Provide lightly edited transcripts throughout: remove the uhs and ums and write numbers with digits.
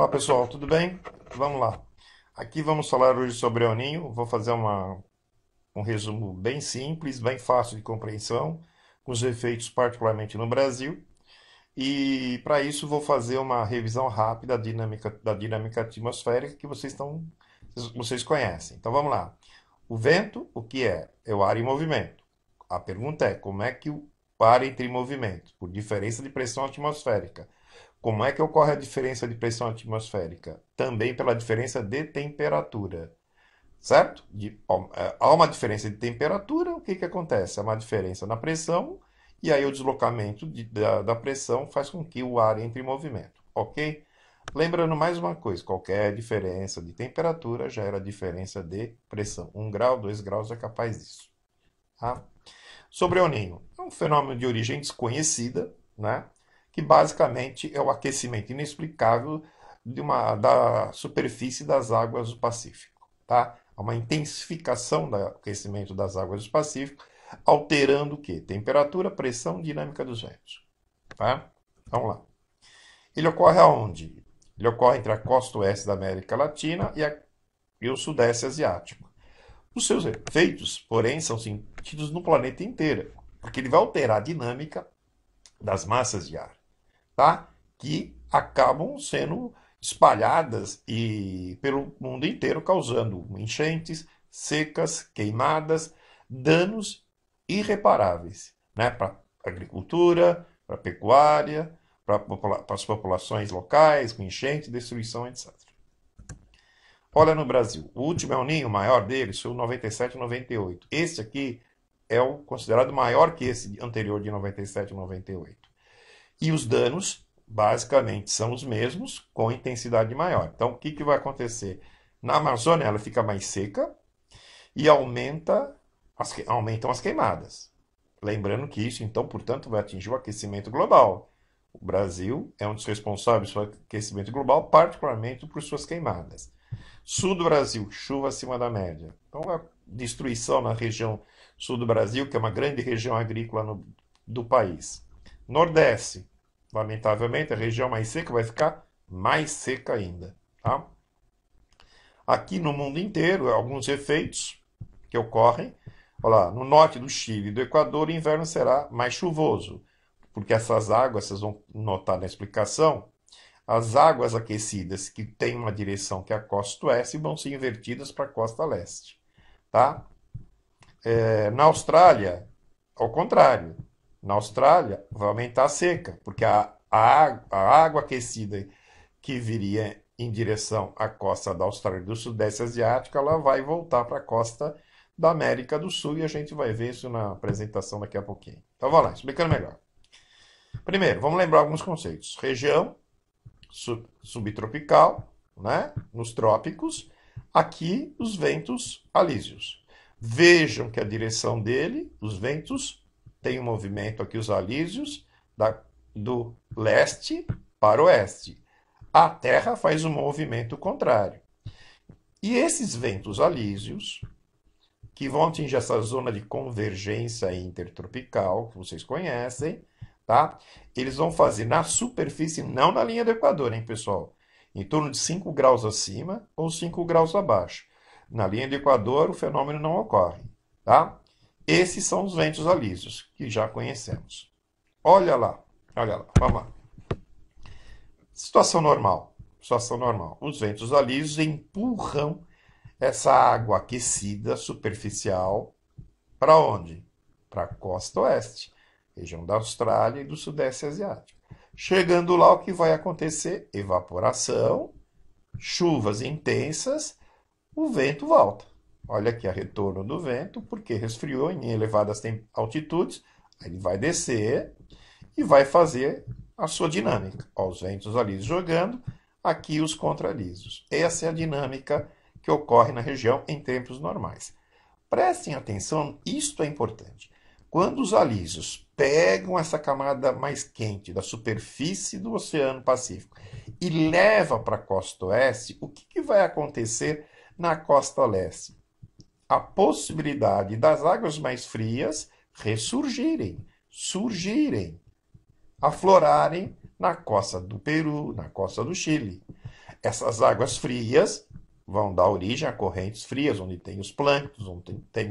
Olá pessoal, tudo bem? Vamos lá. Aqui vamos falar hoje sobre El Ninho. Vou fazer um resumo bem simples, bem fácil de compreensão, com os efeitos particularmente no Brasil. E para isso vou fazer uma revisão rápida da dinâmica atmosférica que vocês conhecem. Então vamos lá. O vento, o que é? É o ar em movimento. A pergunta é como é que o ar entra em movimento? Por diferença de pressão atmosférica. Como é que ocorre a diferença de pressão atmosférica? Também pela diferença de temperatura, certo? Há uma diferença de temperatura, o que que acontece? Há uma diferença na pressão, e aí o deslocamento da pressão faz com que o ar entre em movimento, ok? Lembrando mais uma coisa, qualquer diferença de temperatura gera diferença de pressão. 1 grau, 2 graus é capaz disso. Tá? Sobre o Ninho, é um fenômeno de origem desconhecida, né? Que basicamente é o aquecimento inexplicável da superfície das águas do Pacífico. Tá? Há uma intensificação do aquecimento das águas do Pacífico, alterando o quê? Temperatura, pressão, dinâmica dos ventos. Tá? Vamos lá. Ele ocorre aonde? Ele ocorre entre a costa oeste da América Latina e o sudeste asiático. Os seus efeitos, porém, são sentidos no planeta inteiro, porque ele vai alterar a dinâmica das massas de ar, tá? Que acabam sendo espalhadas pelo mundo inteiro, causando enchentes, secas, queimadas, danos irreparáveis, né? Para a agricultura, para a pecuária, para as populações locais, com enchente, destruição, etc. Olha no Brasil, o último El Ninho, o maior deles, foi o 97 e 98. Esse aqui é o considerado maior que esse anterior de 97 e 98. E os danos, basicamente, são os mesmos, com intensidade maior. Então, o que vai acontecer? Na Amazônia, ela fica mais seca e aumentam as queimadas. Lembrando que isso, então, portanto, vai atingir o aquecimento global. O Brasil é um dos responsáveis pelo aquecimento global, particularmente por suas queimadas. Sul do Brasil, chuva acima da média. Então, a destruição na região sul do Brasil, que é uma grande região agrícola do país. Nordeste, lamentavelmente, a região mais seca vai ficar mais seca ainda. Tá? Aqui no mundo inteiro, alguns efeitos que ocorrem. Olha lá, no norte do Chile e do Equador, o inverno será mais chuvoso, porque essas águas, vocês vão notar na explicação, as águas aquecidas que têm uma direção que é a costa oeste vão ser invertidas para a costa leste. Tá? Na Austrália, ao contrário. Na Austrália, vai aumentar a seca, porque a água aquecida que viria em direção à costa da Austrália e do Sudeste Asiático, ela vai voltar para a costa da América do Sul, e a gente vai ver isso na apresentação daqui a pouquinho. Então vamos lá, explicando melhor. Primeiro, vamos lembrar alguns conceitos. Região subtropical, né? Nos trópicos. Aqui, os ventos alísios. Vejam que a direção dele, os ventos, tem um movimento aqui, os alísios, do leste para o oeste. A Terra faz um movimento contrário. E esses ventos alísios, que vão atingir essa zona de convergência intertropical, que vocês conhecem, tá? Eles vão fazer na superfície, não na linha do Equador, hein, pessoal? Em torno de 5 graus acima ou 5 graus abaixo. Na linha do Equador, o fenômeno não ocorre, tá? Esses são os ventos alísios, que já conhecemos. Olha lá, vamos lá. Situação normal. Situação normal. Os ventos alísios empurram essa água aquecida superficial para onde? Para a costa oeste, região da Austrália e do Sudeste Asiático. Chegando lá, o que vai acontecer? Evaporação, chuvas intensas, o vento volta. Olha aqui a retorno do vento, porque resfriou em elevadas altitudes, aí ele vai descer e vai fazer a sua dinâmica. Ó, os ventos alísios jogando, aqui os contralisos. Essa é a dinâmica que ocorre na região em tempos normais. Prestem atenção, isto é importante. Quando os alísios pegam essa camada mais quente da superfície do Oceano Pacífico e levam para a costa oeste, o que vai acontecer na costa leste? A possibilidade das águas mais frias ressurgirem, surgirem, aflorarem na costa do Peru, na costa do Chile. Essas águas frias vão dar origem a correntes frias, onde tem os plânctons, onde tem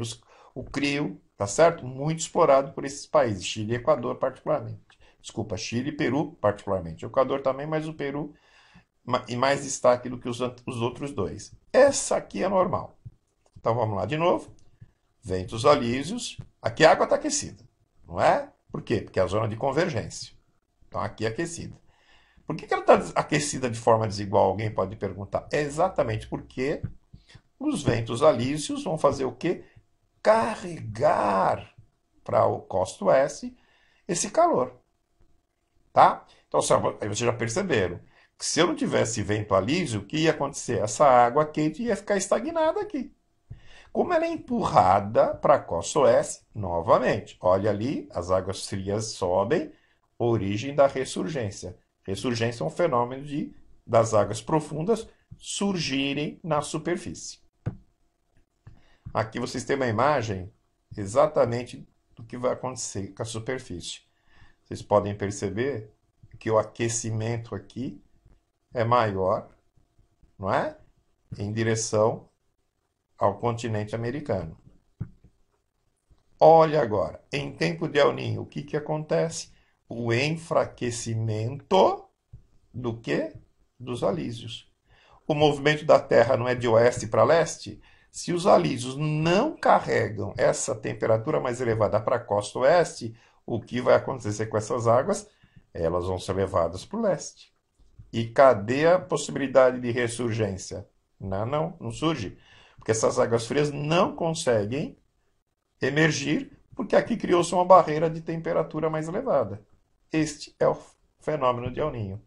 o crio, tá certo? Muito explorado por esses países, Chile e Equador particularmente. Desculpa, Chile e Peru particularmente. O Equador também, mas o Peru em mais destaque do que os outros dois. Essa aqui é normal. Então vamos lá de novo. Ventos alísios. Aqui a água está aquecida, não é? Por quê? Porque é a zona de convergência. Então aqui é aquecida. Por que ela está aquecida de forma desigual? Alguém pode perguntar. É exatamente porque os ventos alísios vão fazer o quê? Carregar para o costo oeste esse calor. Tá? Então, aí vocês já perceberam que se eu não tivesse vento alísio, o que ia acontecer? Essa água quente ia ficar estagnada aqui. Como ela é empurrada para a costa oeste, novamente, olha ali, as águas frias sobem, origem da ressurgência. Ressurgência é um fenômeno das águas profundas surgirem na superfície. Aqui vocês têm uma imagem exatamente do que vai acontecer com a superfície. Vocês podem perceber que o aquecimento aqui é maior, não é? Em direção ao continente americano. Olha agora, em tempo de El Niño, o que acontece? O enfraquecimento do quê? Dos alísios. O movimento da Terra não é de oeste para leste? Se os alísios não carregam essa temperatura mais elevada para a costa oeste, o que vai acontecer com essas águas? Elas vão ser levadas para o leste. E cadê a possibilidade de ressurgência? Não surge. Porque essas águas frias não conseguem emergir, porque aqui criou-se uma barreira de temperatura mais elevada. Este é o fenômeno de El Niño.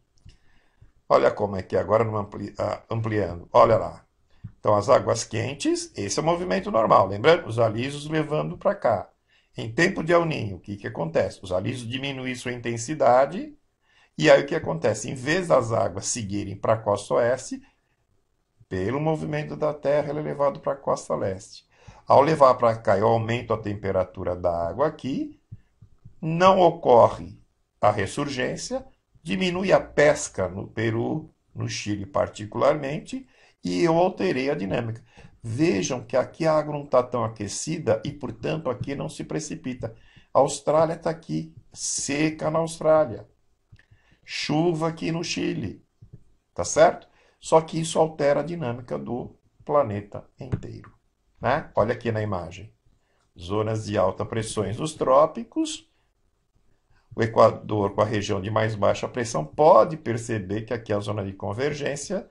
Olha como é que é agora ampliando. Olha lá. Então, as águas quentes, esse é o movimento normal. Lembrando, os alísios levando para cá. Em tempo de El Niño, o que acontece? Os alísios diminuem sua intensidade. E aí o que acontece? Em vez das águas seguirem para a costa oeste, pelo movimento da Terra, ele é levado para a costa leste. Ao levar para cá, eu aumento a temperatura da água aqui, não ocorre a ressurgência, diminui a pesca no Peru, no Chile particularmente, e eu alterei a dinâmica. Vejam que aqui a água não está tão aquecida e, portanto, aqui não se precipita. A Austrália está aqui, seca na Austrália. Chuva aqui no Chile, tá certo? Só que isso altera a dinâmica do planeta inteiro, né? Olha aqui na imagem. Zonas de alta pressões nos trópicos. O Equador com a região de mais baixa pressão pode perceber que aqui é a zona de convergência.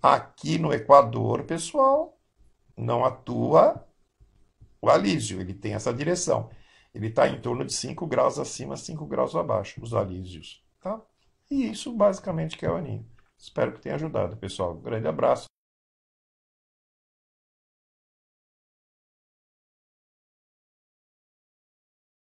Aqui no Equador, pessoal, não atua o alísio, ele tem essa direção. Ele está em torno de 5 graus acima, 5 graus abaixo, os alísios, tá? E isso basicamente que é o El Niño. Espero que tenha ajudado, pessoal. Um grande abraço.